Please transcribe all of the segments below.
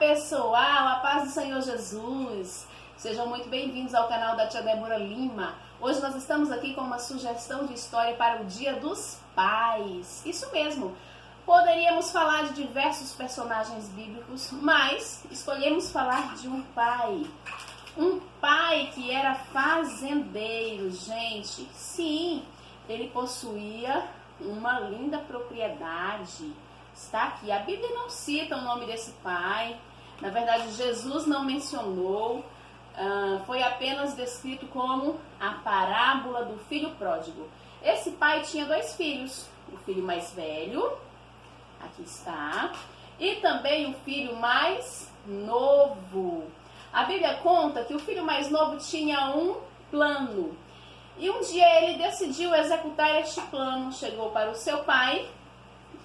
pessoal, a paz do Senhor Jesus. Sejam muito bem-vindos ao canal da Tia Débora Lima. Hoje nós estamos aqui com uma sugestão de história para o Dia dos Pais. Isso mesmo, poderíamos falar de diversos personagens bíblicos, mas escolhemos falar de um pai. Um pai que era fazendeiro, gente. Sim, ele possuía uma linda propriedade. Está aqui. A Bíblia não cita o nome desse pai. Na verdade, Jesus não mencionou. Foi apenas descrito como a parábola do filho pródigo. Esse pai tinha dois filhos. O filho mais velho, aqui está, e também o filho mais novo. A Bíblia conta que o filho mais novo tinha um plano. E um dia ele decidiu executar este plano. Chegou para o seu pai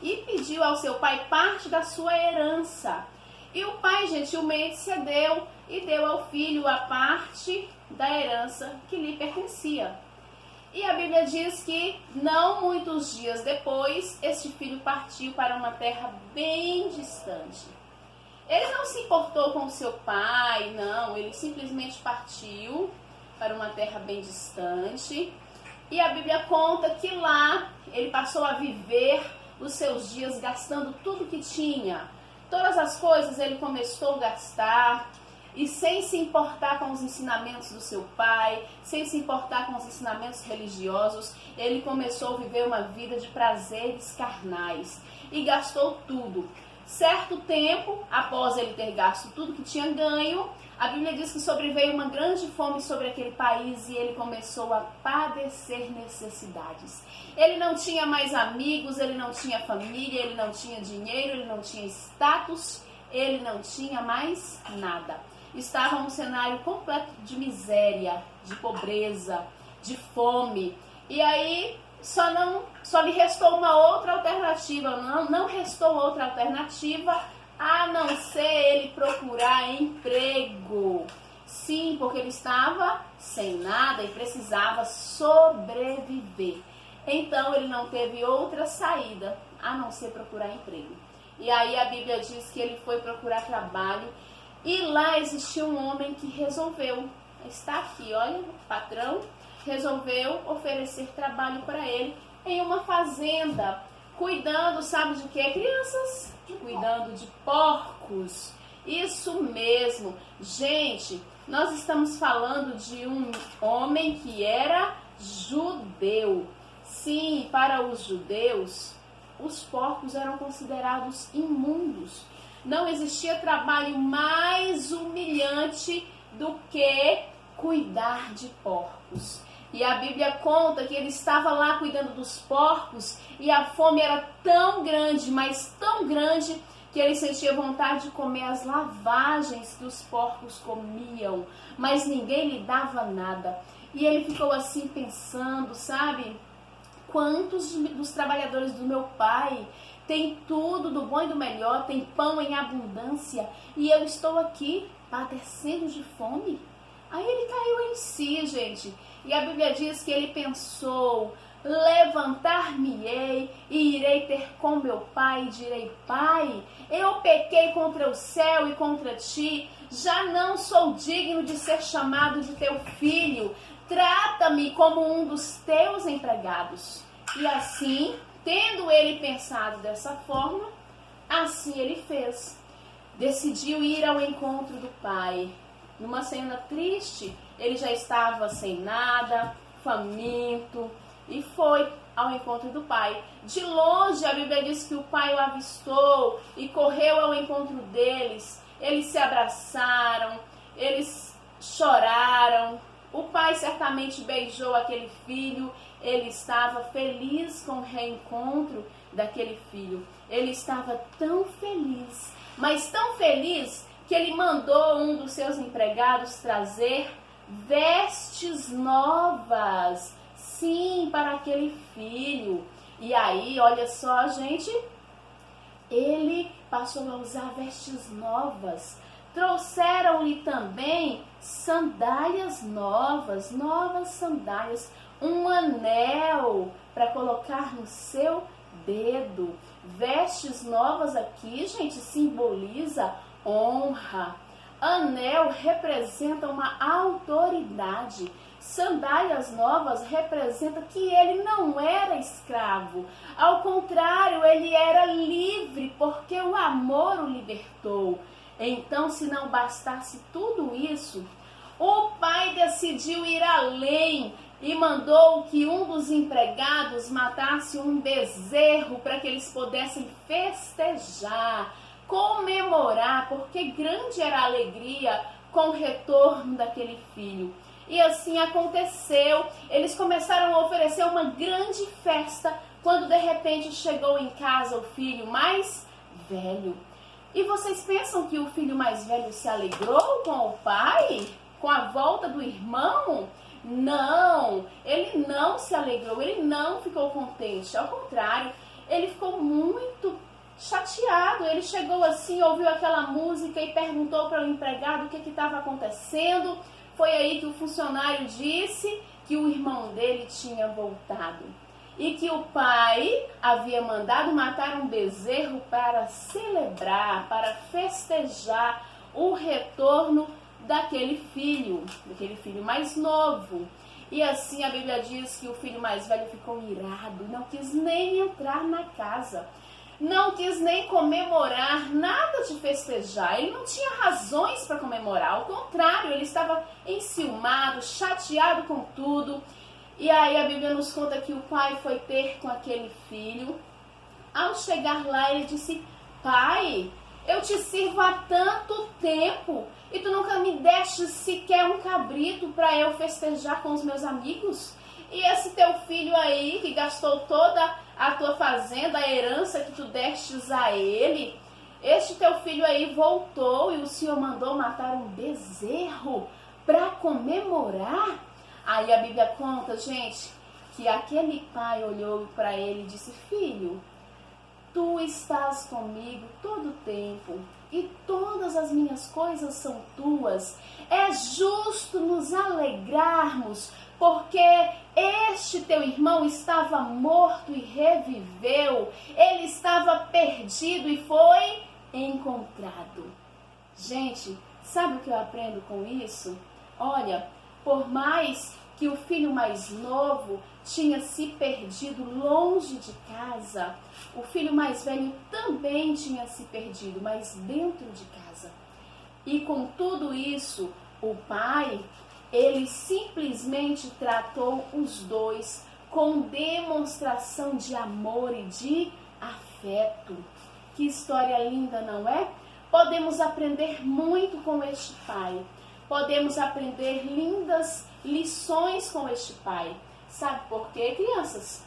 e pediu ao seu pai parte da sua herança. E o pai gentilmente cedeu e deu ao filho a parte da herança que lhe pertencia. E a Bíblia diz que não muitos dias depois, este filho partiu para uma terra bem distante. Ele não se importou com o seu pai, não, ele simplesmente partiu para uma terra bem distante. E a Bíblia conta que lá ele passou a viver os seus dias gastando tudo que tinha. Todas as coisas ele começou a gastar e sem se importar com os ensinamentos do seu pai, sem se importar com os ensinamentos religiosos, ele começou a viver uma vida de prazeres carnais e gastou tudo. Certo tempo, após ele ter gasto tudo que tinha ganho, a Bíblia diz que sobreveio uma grande fome sobre aquele país e ele começou a padecer necessidades. Ele não tinha mais amigos, ele não tinha família, ele não tinha dinheiro, ele não tinha status, ele não tinha mais nada. Estava um cenário completo de miséria, de pobreza, de fome. E aí só lhe restou uma outra alternativa, não restou outra alternativa a não ser ele procurar emprego. Sim, porque ele estava sem nada e precisava sobreviver. Então ele não teve outra saída a não ser procurar emprego. E aí a Bíblia diz que ele foi procurar trabalho e lá existia um homem que resolveu, está aqui, olha, o patrão resolveu oferecer trabalho para ele em uma fazenda, cuidando, sabe de quê, crianças? Cuidando de porcos. Isso mesmo. Gente, nós estamos falando de um homem que era judeu. Sim, para os judeus, os porcos eram considerados imundos. Não existia trabalho mais humilhante do que cuidar de porcos. E a Bíblia conta que ele estava lá cuidando dos porcos e a fome era tão grande, mas tão grande, que ele sentia vontade de comer as lavagens que os porcos comiam, mas ninguém lhe dava nada. E ele ficou assim pensando, sabe? Quantos dos trabalhadores do meu pai têm tudo do bom e do melhor, tem pão em abundância, e eu estou aqui padecendo de fome? Aí ele caiu em si, gente. E a Bíblia diz que ele pensou: levantar-me-ei e irei ter com meu pai e direi: Pai, eu pequei contra o céu e contra ti, já não sou digno de ser chamado de teu filho, trata-me como um dos teus empregados. E assim, tendo ele pensado dessa forma, assim ele fez. Decidiu ir ao encontro do pai. Numa cena triste, ele já estava sem nada, faminto, e foi ao encontro do pai. De longe, a Bíblia diz que o pai o avistou e correu ao encontro deles. Eles se abraçaram, eles choraram. O pai certamente beijou aquele filho. Ele estava feliz com o reencontro daquele filho. Ele estava tão feliz, mas tão feliz, que ele mandou um dos seus empregados trazer vestes novas, sim, para aquele filho. E aí, olha só, gente, ele passou a usar vestes novas. Trouxeram-lhe também sandálias novas, sandálias, um anel para colocar no seu dedo. Vestes novas aqui, gente, simboliza honra. Anel representa uma autoridade. Sandálias novas representa que ele não era escravo. Ao contrário, ele era livre, porque o amor o libertou. Então, se não bastasse tudo isso, o pai decidiu ir além e mandou que um dos empregados matasse um bezerro para que eles pudessem festejar, comemorar, porque grande era a alegria com o retorno daquele filho. E assim aconteceu. Eles começaram a oferecer uma grande festa quando de repente chegou em casa o filho mais velho. E vocês pensam que o filho mais velho se alegrou com o pai? Com a volta do irmão? Não, ele não se alegrou, ele não ficou contente. Ao contrário, ele ficou muito chateado. Ele chegou assim, ouviu aquela música e perguntou para o empregado o que estava acontecendo. Foi aí que o funcionário disse que o irmão dele tinha voltado e que o pai havia mandado matar um bezerro para celebrar, para festejar o retorno daquele filho mais novo. E assim a Bíblia diz que o filho mais velho ficou irado, não quis nem entrar na casa, não quis nem comemorar, nada de festejar. Ele não tinha razões para comemorar, ao contrário, ele estava enciumado, chateado com tudo. E aí a Bíblia nos conta que o pai foi ter com aquele filho. Ao chegar lá, ele disse: pai, eu te sirvo há tanto tempo e tu nunca me deste sequer um cabrito para eu festejar com os meus amigos? E esse teu filho aí, que gastou toda a tua fazenda, a herança que tu destes a ele, este teu filho aí voltou e o Senhor mandou matar um bezerro para comemorar? Aí a Bíblia conta, gente, que aquele pai olhou para ele e disse: filho, tu estás comigo todo o tempo e todas as minhas coisas são tuas. É justo nos alegrarmos, porque este teu irmão estava morto e reviveu. Ele estava perdido e foi encontrado. Gente, sabe o que eu aprendo com isso? Olha, por mais que o filho mais novo tinha se perdido longe de casa, o filho mais velho também tinha se perdido, mas dentro de casa. E com tudo isso, o pai, ele simplesmente tratou os dois com demonstração de amor e de afeto. Que história linda, não é? Podemos aprender muito com este pai. Podemos aprender lindas lições com este pai. Sabe por quê, crianças?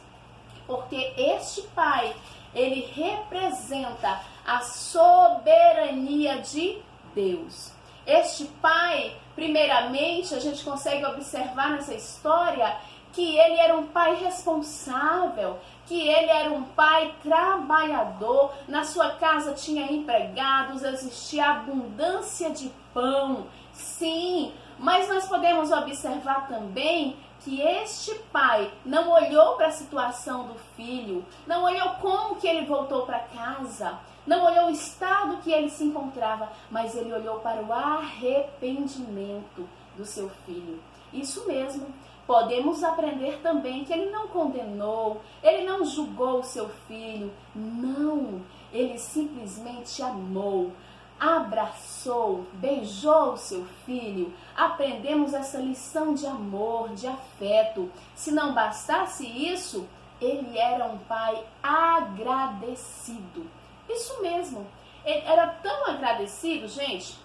Porque este pai, ele representa a soberania de Deus. Este pai, primeiramente, a gente consegue observar nessa história que ele era um pai responsável, que ele era um pai trabalhador. Na sua casa tinha empregados, existia abundância de pão. Sim, mas nós podemos observar também que este pai não olhou para a situação do filho, não olhou como que ele voltou para casa, não olhou o estado que ele se encontrava, mas ele olhou para o arrependimento do seu filho. Isso mesmo, podemos aprender também que ele não condenou, ele não julgou o seu filho, não, ele simplesmente amou, abraçou, beijou o seu filho. Aprendemos essa lição de amor, de afeto. Se não bastasse isso, ele era um pai agradecido. Isso mesmo, ele era tão agradecido, gente,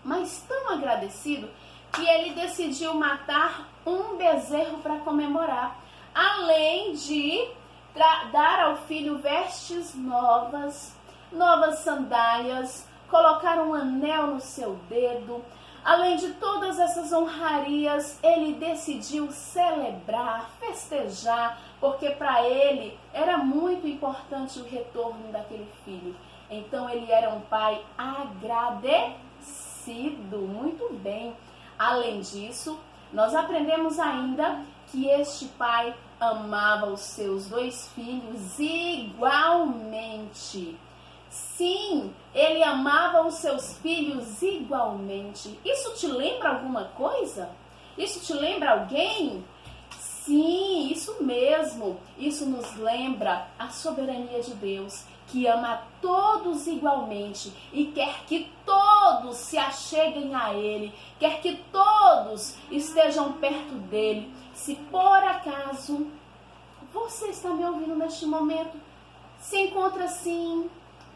mas tão agradecido, que ele decidiu matar um bezerro para comemorar, além de dar ao filho vestes novas, novas sandálias, colocar um anel no seu dedo. Além de todas essas honrarias, ele decidiu celebrar, festejar, porque para ele era muito importante o retorno daquele filho. Então ele era um pai agradecido. Muito bem. Além disso, nós aprendemos ainda que este pai amava os seus dois filhos igualmente. Sim, ele amava os seus filhos igualmente. Isso te lembra alguma coisa? Isso te lembra alguém? Sim, isso mesmo. Isso nos lembra a soberania de Deus, que ama a todos igualmente e quer que todos se acheguem a Ele, quer que todos estejam perto dEle. Se por acaso você está me ouvindo neste momento, se encontra assim,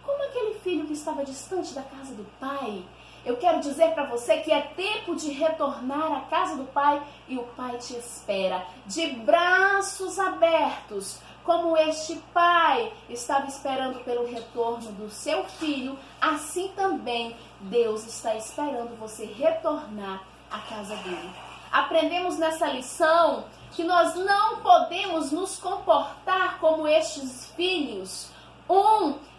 como aquele filho que estava distante da casa do pai, eu quero dizer para você que é tempo de retornar à casa do Pai e o Pai te espera de braços abertos, como este pai estava esperando pelo retorno do seu filho, assim também Deus está esperando você retornar à casa dele. Aprendemos nessa lição que nós não podemos nos comportar como estes filhos,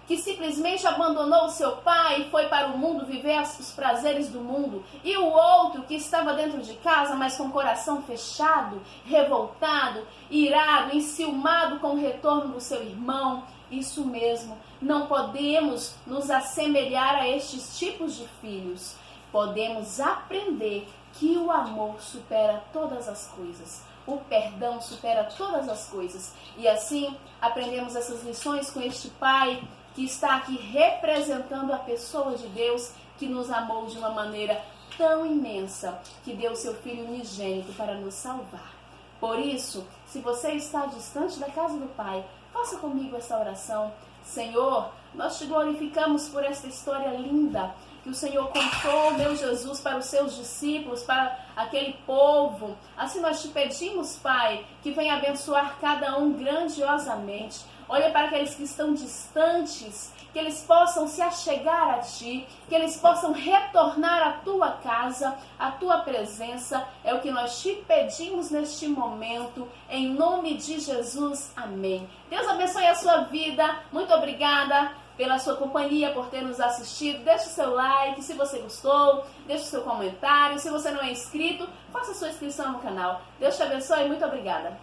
que simplesmente abandonou o seu pai e foi para o mundo viver os prazeres do mundo, e o outro que estava dentro de casa, mas com o coração fechado, revoltado, irado, enciumado com o retorno do seu irmão. Isso mesmo, não podemos nos assemelhar a estes tipos de filhos. Podemos aprender que o amor supera todas as coisas. O perdão supera todas as coisas. E assim, aprendemos essas lições com este pai que está aqui representando a pessoa de Deus, que nos amou de uma maneira tão imensa, que deu seu Filho unigênito para nos salvar. Por isso, se você está distante da casa do Pai, faça comigo essa oração. Senhor, nós te glorificamos por esta história linda que o Senhor contou, meu Jesus, para os seus discípulos, para aquele povo. Assim nós te pedimos, Pai, que venha abençoar cada um grandiosamente. Olha para aqueles que estão distantes, que eles possam se achegar a Ti, que eles possam retornar à Tua casa, à Tua presença. É o que nós te pedimos neste momento, em nome de Jesus. Amém. Deus abençoe a sua vida. Muito obrigada pela sua companhia, por ter nos assistido. Deixe o seu like se você gostou, deixe o seu comentário. Se você não é inscrito, faça a sua inscrição no canal. Deus te abençoe e muito obrigada.